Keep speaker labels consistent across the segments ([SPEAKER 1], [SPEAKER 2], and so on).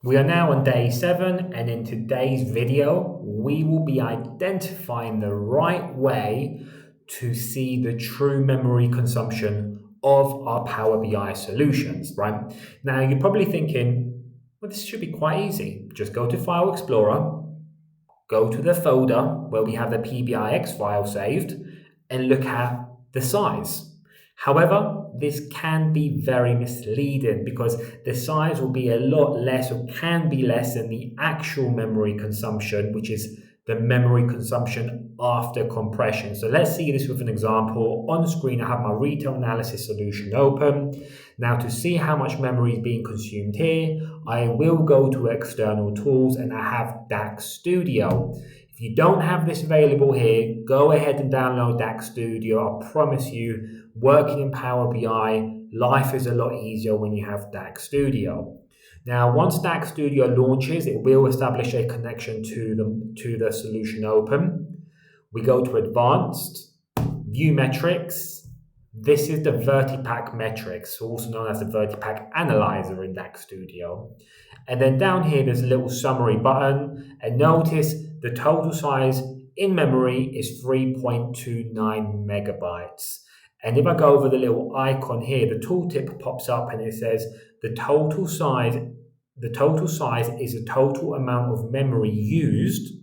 [SPEAKER 1] We are now on day 7, and in today's video, we will be identifying the right way to see the true memory consumption of our Power BI solutions, right? Now, you're probably thinking, well, this should be quite easy. Just go to File Explorer, go to the folder where we have the PBIX file saved, and look at the size. However, this can be very misleading because the size will be a lot less, or can be less, than the actual memory consumption, which is the memory consumption after compression. So let's see this with an example. On screen, I have my retail analysis solution open. Now, to see how much memory is being consumed here, I will go to external tools and I have DAX Studio. If you don't have this available here, go ahead and download DAX Studio. I promise you, working in Power BI, life is a lot easier when you have DAX Studio. Now, once DAX Studio launches, it will establish a connection to the solution open. We go to Advanced, View Metrics. This is the Vertipack metrics, also known as the Vertipack Analyzer in DAX Studio. And then down here, there's a little summary button. And notice the total size in memory is 3.29 megabytes. And if I go over the little icon here, the tooltip pops up and it says the total size is the total amount of memory used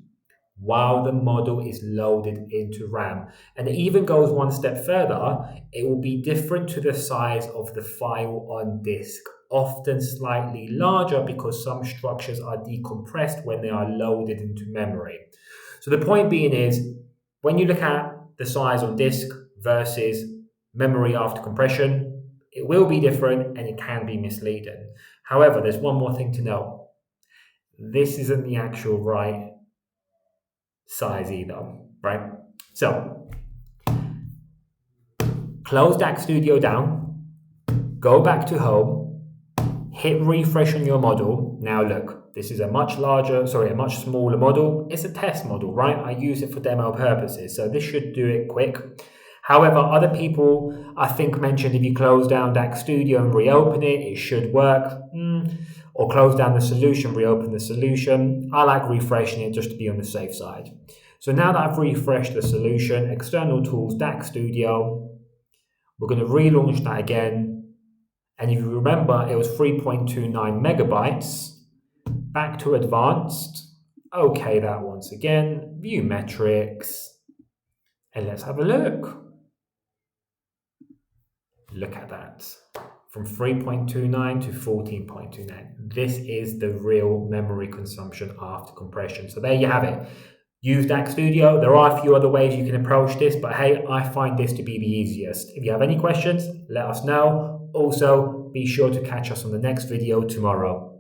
[SPEAKER 1] while the model is loaded into RAM. And it even goes one step further. It will be different to the size of the file on disk, often slightly larger because some structures are decompressed when they are loaded into memory. So the point being is, when you look at the size on disk versus memory after compression, it will be different and it can be misleading. However, there's one more thing to note. This isn't the actual right size either, right? So, close DAX Studio down, go back to home, hit refresh on your model. Now look, this is a much smaller model. It's a test model, right? I use it for demo purposes, so this should do it quick. However, other people, I think, mentioned if you close down DAX Studio and reopen it, it should work. Or close down the solution, reopen the solution. I like refreshing it just to be on the safe side. So now that I've refreshed the solution, external tools, DAX Studio, we're going to relaunch that again. And if you remember, it was 3.29 megabytes. Back to advanced. Okay, that once again. View metrics. And let's have a look. Look at that. From 3.29 to 14.29. This is the real memory consumption after compression. So there you have it. Use DAX Studio. There are a few other ways you can approach this, but hey, I find this to be the easiest. If you have any questions, let us know. Also, be sure to catch us on the next video tomorrow.